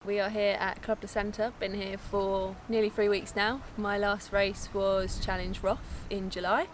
we are here at Club de Centre. Been here for nearly 3 weeks now. My last race was Challenge Roth in July.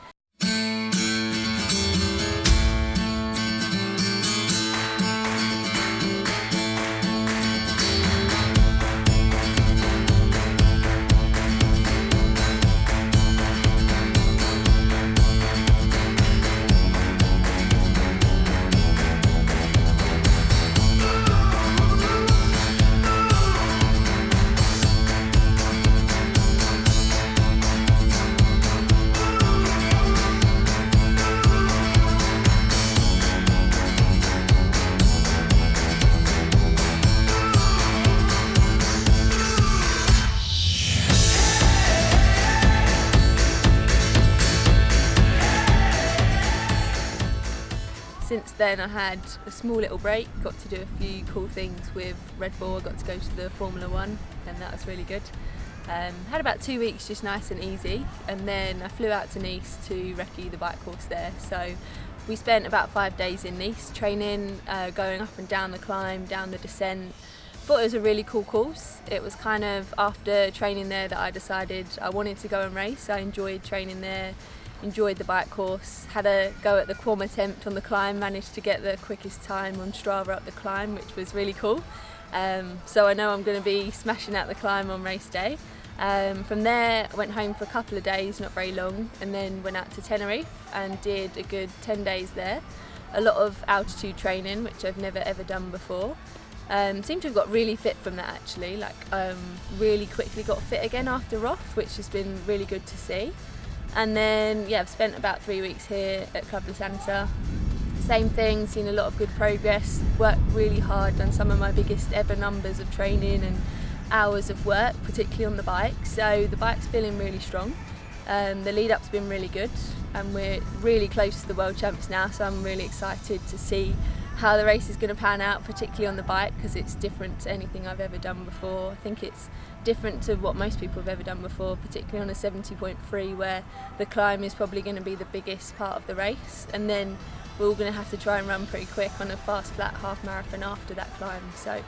Since then I had a small little break, got to do a few cool things with Red Bull. I got to go to the Formula 1 and that was really good. Had about 2 weeks just nice and easy, and then I flew out to Nice to recce the bike course there. So we spent about 5 days in Nice training, going up and down the climb, down the descent. Thought it was a really cool course. It was kind of after training there that I decided I wanted to go and race. I enjoyed training there, enjoyed the bike course, had a go at the quam attempt on the climb, managed to get the quickest time on Strava up the climb, which was really cool. So I know I'm going to be smashing out the climb on race day. From there I went home for a couple of days, not very long, and then went out to Tenerife and did a good 10 days there. A lot of altitude training, which I've never ever done before. Seemed to have got really fit from that actually, really quickly got fit again after Roth, which has been really good to see. And then I've spent about 3 weeks here at Club de Centre. Same thing, seen a lot of good progress, worked really hard, done some of my biggest ever numbers of training and hours of work, particularly on the bike. So the bike's feeling really strong. The lead up's been really good and we're really close to the world champs now, so I'm really excited to see how the race is going to pan out, particularly on the bike, because it's different to anything I've ever done before. I think it's different to what most people have ever done before, particularly on a 70.3 where the climb is probably going to be the biggest part of the race, and then we're all going to have to try and run pretty quick on a fast flat half marathon after that climb. So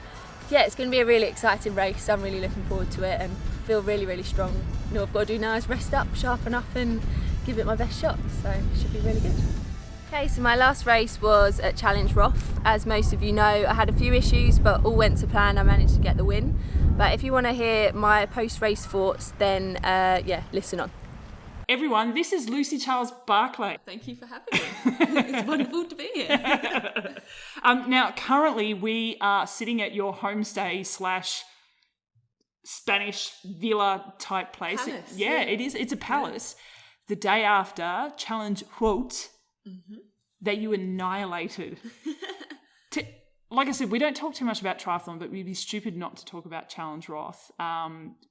it's going to be a really exciting race. I'm really looking forward to it and feel really, really strong. All I've got to do now is rest up, sharpen up and give it my best shot, so it should be really good. Okay, so my last race was at Challenge Roth. As most of you know, I had a few issues, but all went to plan. I managed to get the win. But if you want to hear my post-race thoughts, then listen on. Everyone, this is Lucy Charles-Barclay. Thank you for having me. It's wonderful to be here. Now, currently we are sitting at your homestay / Spanish villa type place. Palace, it is. It's a palace. Yeah. The day after Challenge Roth, that you annihilated. Like I said, we don't talk too much about triathlon, but we'd be stupid not to talk about Challenge Roth.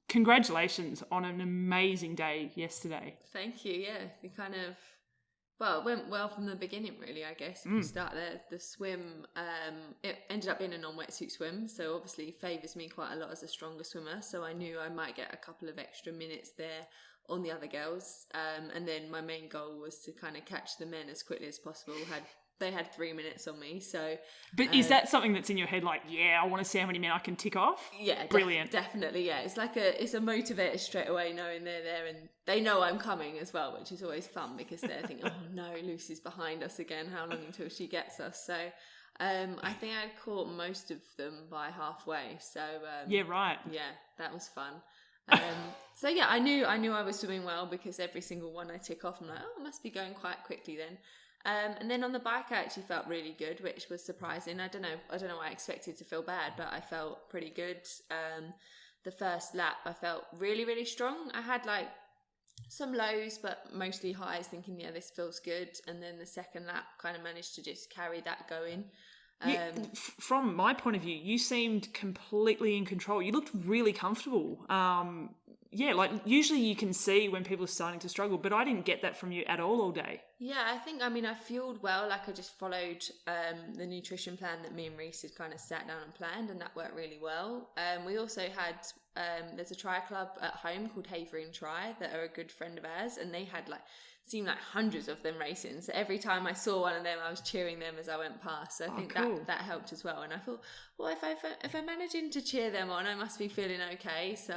Congratulations on an amazing day yesterday. Thank you. It went well from the beginning, really, I guess. If you start there, the swim, it ended up being a non-wetsuit swim, so obviously favours me quite a lot as a stronger swimmer, so I knew I might get a couple of extra minutes there on the other girls, and then my main goal was to kind of catch the men as quickly as possible. They had 3 minutes on me, so... But is that something that's in your head, I want to see how many men I can tick off? Yeah, brilliant. Definitely, yeah. It's a motivator straight away, knowing they're there, and they know I'm coming as well, which is always fun because they're thinking, oh no, Lucy's behind us again, how long until she gets us? So I think I caught most of them by halfway, so... yeah, right. Yeah, that was fun. I knew I was swimming well because every single one I tick off, I'm like, oh, I must be going quite quickly then. And then on the bike, I actually felt really good, which was surprising. I don't know why I expected to feel bad, but I felt pretty good. The first lap, I felt really, really strong. I had some lows, but mostly highs, thinking, this feels good. And then the second lap kind of managed to just carry that going. From my point of view, you seemed completely in control. You looked really comfortable. yeah, like usually you can see when people are starting to struggle, but I didn't get that from you at all day. Yeah, I think, I fueled well. Like I just followed the nutrition plan that me and Reese had kind of sat down and planned, and that worked really well. We also had, there's a tri club at home called Havering Tri that are a good friend of ours, and they had seemed like hundreds of them racing. So every time I saw one of them, I was cheering them as I went past. So I think cool. that helped as well. And I thought, well, if I'm managing to cheer them on, I must be feeling okay. So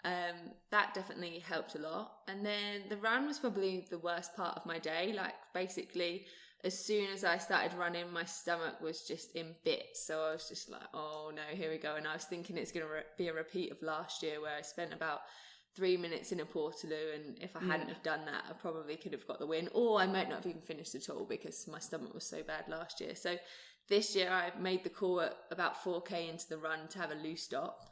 that definitely helped a lot. And then the run was probably the worst part of my day. Like basically, as soon as I started running, my stomach was just in bits. So I was just like, oh no, here we go. And I was thinking it's going to be a repeat of last year where I spent about 3 minutes in a Portaloo, and if I hadn't have done that, I probably could have got the win, or I might not have even finished at all because my stomach was so bad last year. So this year I made the call at about 4k into the run to have a loose stop.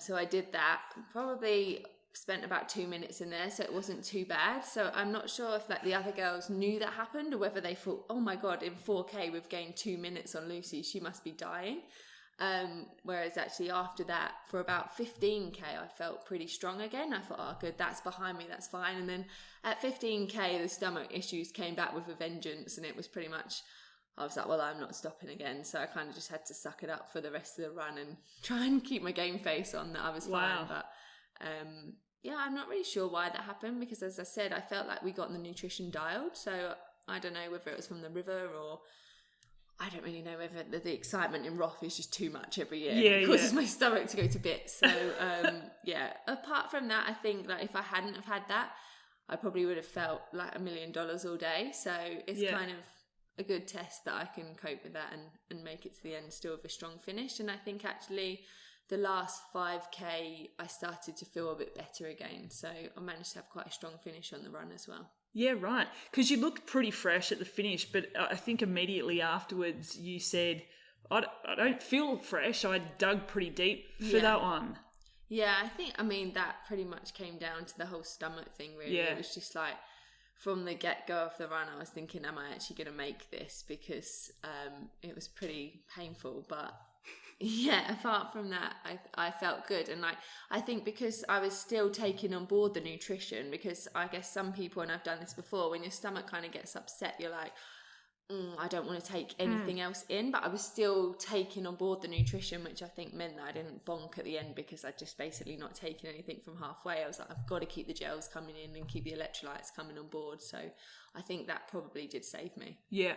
So I did that, probably spent about 2 minutes in there, so it wasn't too bad. So I'm not sure if the other girls knew that happened, or whether they thought, oh my god, in 4k we've gained 2 minutes on Lucy, she must be dying. Whereas actually after that, for about 15k, I felt pretty strong again. I thought, oh good, that's behind me, that's fine. And then at 15k, the stomach issues came back with a vengeance, and it was pretty much, I was like, well, I'm not stopping again. So I kind of just had to suck it up for the rest of the run and try and keep my game face on that I was fine. But yeah, I'm not really sure why that happened, because as I said, I felt like we got the nutrition dialed. So I don't know whether it was from the river, or I don't really know whether the excitement in Roth is just too much every year. Yeah, it causes my stomach to go to bits. So, yeah, apart from that, I think if I hadn't have had that, I probably would have felt like $1 million all day. So it's kind of a good test that I can cope with that and make it to the end still with a strong finish. And I think actually the last 5k, I started to feel a bit better again. So I managed to have quite a strong finish on the run as well. Yeah, right. Because you looked pretty fresh at the finish, but I think immediately afterwards you said, I don't feel fresh. I dug pretty deep for that one. Yeah, I think, that pretty much came down to the whole stomach thing, really. Yeah. It was just from the get-go of the run, I was thinking, am I actually going to make this? Because it was pretty painful, but yeah, apart from that, I felt good. And I think because I was still taking on board the nutrition, because I guess some people, and I've done this before, when your stomach kind of gets upset, you're like, I don't want to take anything else in, but I was still taking on board the nutrition, which I think meant that I didn't bonk at the end, because I'd just basically not taken anything from halfway. I was like, I've got to keep the gels coming in and keep the electrolytes coming on board. So I think that probably did save me. Yeah.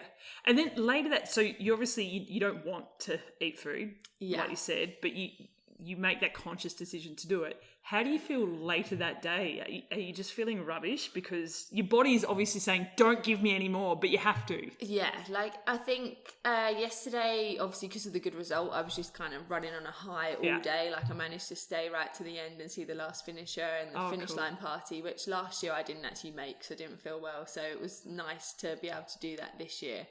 And then later so you obviously, you don't want to eat food, like you said, but you make that conscious decision to do it. How do you feel later that day? Are you just feeling rubbish? Because your body is obviously saying, don't give me any more, but you have to. Yeah, I think yesterday, obviously because of the good result, I was just kind of running on a high all day. I managed to stay right to the end and see the last finisher and the finish line party, which last year I didn't actually make because I didn't feel well. So it was nice to be able to do that this year.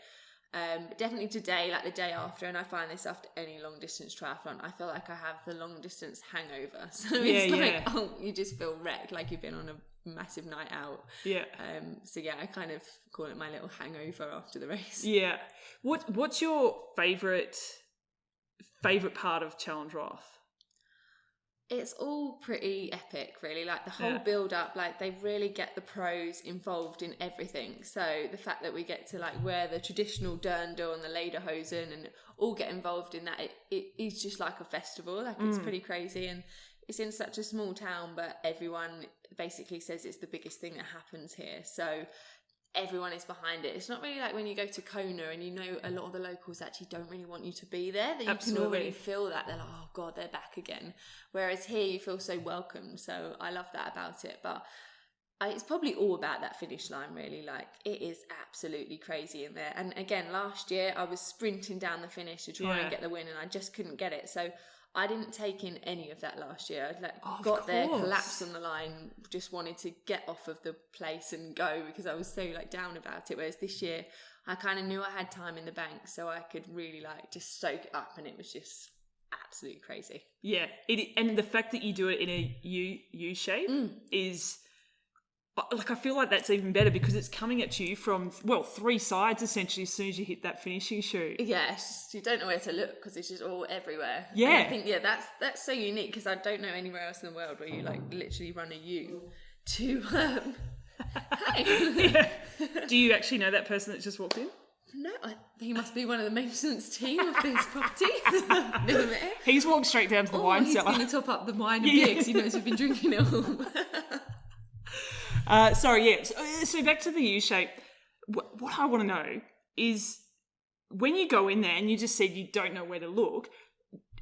But definitely today, the day after, and I find this after any long distance triathlon, I feel like I have the long distance hangover. So it's you just feel wrecked, like you've been on a massive night out. Yeah. So yeah, I kind of call it my little hangover after the race. Yeah. What's your favourite part of Challenge Roth? It's all pretty epic, really. The whole build up, they really get the pros involved in everything. So the fact that we get to wear the traditional dirndl and the lederhosen and all get involved in that, it is just like a festival. It's pretty crazy, and it's in such a small town, but everyone basically says it's the biggest thing that happens here. So everyone is behind it. It's not really like when you go to Kona and a lot of the locals actually don't really want you to be there, that you can already feel that they're like, oh god, they're back again, whereas here you feel so welcomed. So I love that about it. But it's probably all about that finish line, really. It is absolutely crazy in there. And again, last year I was sprinting down the finish to try and get the win, and I just couldn't get it. So I didn't take in any of that last year. I got there, collapsed on the line, just wanted to get off of the place and go because I was so down about it. Whereas this year, I kind of knew I had time in the bank, so I could really just soak it up, and it was just absolutely crazy. Yeah, and the fact that you do it in a U shape is I feel like that's even better because it's coming at you from, well, 3 sides essentially as soon as you hit that finishing chute. Yeah, you don't know where to look because it's just all everywhere. Yeah. And I think, that's so unique because I don't know anywhere else in the world where you like literally run a U to, hey. Yeah. Do you actually know that person that just walked in? No, he must be one of the maintenance team of this property. Never met him. He's walked straight down to the wine cellar. He's going to top up the wine and beer because he knows we've been drinking it all. So back to the U-shape. What I want to know is when you go in there and you just said you don't know where to look,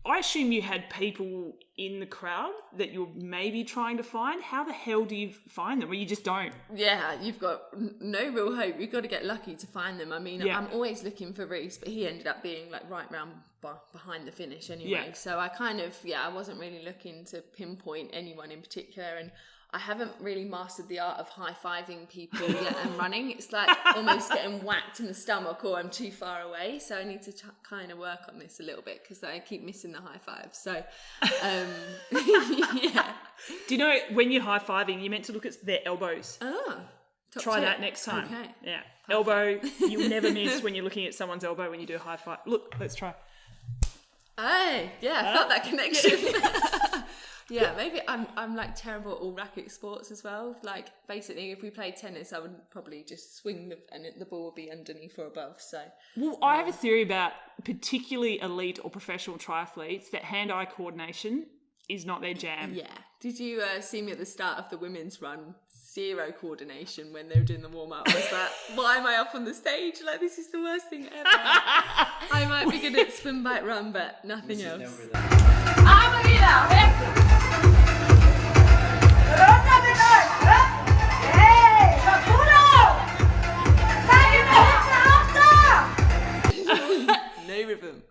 I assume you had people in the crowd that you're maybe trying to find. How the hell do you find them? Or you just don't? Yeah, you've got no real hope. You've got to get lucky to find them. I mean, I'm always looking for Reese, but he ended up being like right round behind the finish anyway. Yeah. So I kind of, I wasn't really looking to pinpoint anyone in particular. And I haven't really mastered the art of high-fiving people yet and running. It's like almost getting whacked in the stomach or I'm too far away. So I need to kind of work on this a little bit because I keep missing the high fives. So, yeah. Do you know when you're high-fiving, you're meant to look at their elbows? Oh, Try that next time. Okay. Yeah. Perfect. Elbow, you'll never miss when you're looking at someone's elbow when you do a high five. Look, let's try. Hey, I felt that connection. Yeah, maybe I'm like terrible at all racket sports as well. Like basically, if we played tennis, I would probably just swing and the ball would be underneath or above. So, well, I have a theory about particularly elite or professional triathletes that hand-eye coordination is not their jam. Yeah. Did you see me at the start of the women's run? 0 coordination when they were doing the warm-up. Was that, why am I up on the stage? Like, this is the worst thing ever. I might be good at swim, bike, run, but nothing else. No rhythm.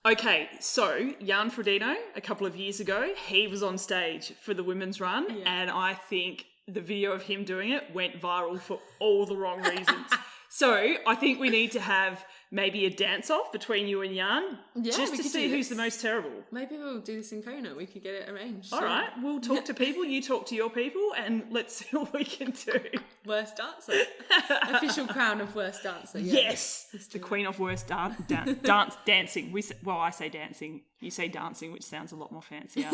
Okay, so Jan Frodeno, a couple of years ago, he was on stage for the women's run, and I think the video of him doing it went viral for all the wrong reasons. So I think we need to have maybe a dance-off between you and Jan, just to see who's the most terrible. Maybe we'll do this in Kona. We could get it arranged. All right, we'll talk to people, you talk to your people, and let's see what we can do. Worst dancer. Official crown of worst dancer. Yeah. Yes, the queen of worst dancing. I say dancing. You say dancing, which sounds a lot more fancier.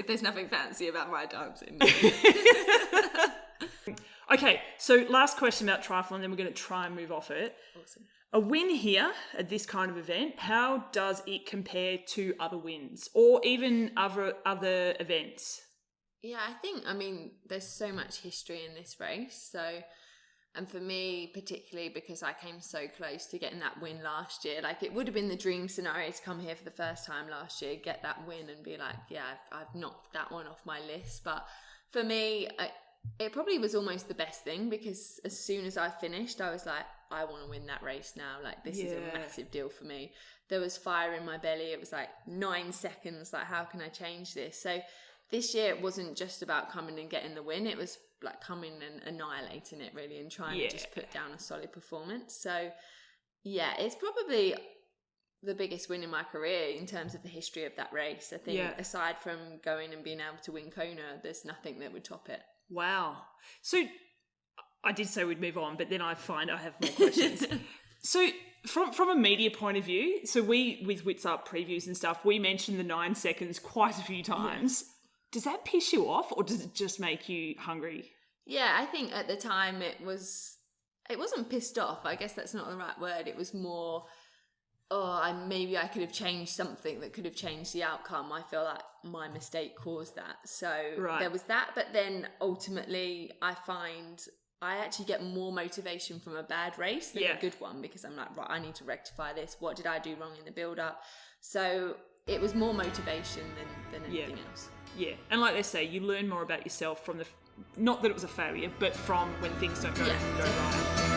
There's nothing fancy about my dancing. Okay, so last question about triathlon, then we're going to try and move off it. Awesome. A win here at this kind of event, how does it compare to other wins or even other events? Yeah, I mean, there's so much history in this race. So, and for me, particularly because I came so close to getting that win last year, like it would have been the dream scenario to come here for the first time last year, get that win and be like, I've knocked that one off my list. But for me, it probably was almost the best thing because as soon as I finished, I was like, I want to win that race now. Like, this is a massive deal for me. There was fire in my belly. It was like 9 seconds. Like, how can I change this? So this year, it wasn't just about coming and getting the win. It was like coming and annihilating it really and trying to just put down a solid performance. So yeah, it's probably the biggest win in my career in terms of the history of that race. I think aside from going and being able to win Kona, there's nothing that would top it. Wow. So I did say we'd move on, but then I find I have more questions. So from a media point of view, so we, with Witsup previews and stuff, we mentioned the 9 seconds quite a few times. Does that piss you off or does it just make you hungry? Yeah, I think at the time it wasn't pissed off. I guess that's not the right word. It was more, maybe I could have changed something that could have changed the outcome. I feel like my mistake caused that. So there was that. But then ultimately I find I actually get more motivation from a bad race than a good one because I'm like, right, I need to rectify this. What did I do wrong in the build-up? So it was more motivation than anything else. Yeah, and like they say, you learn more about yourself from not that it was a failure, but from when things don't go right.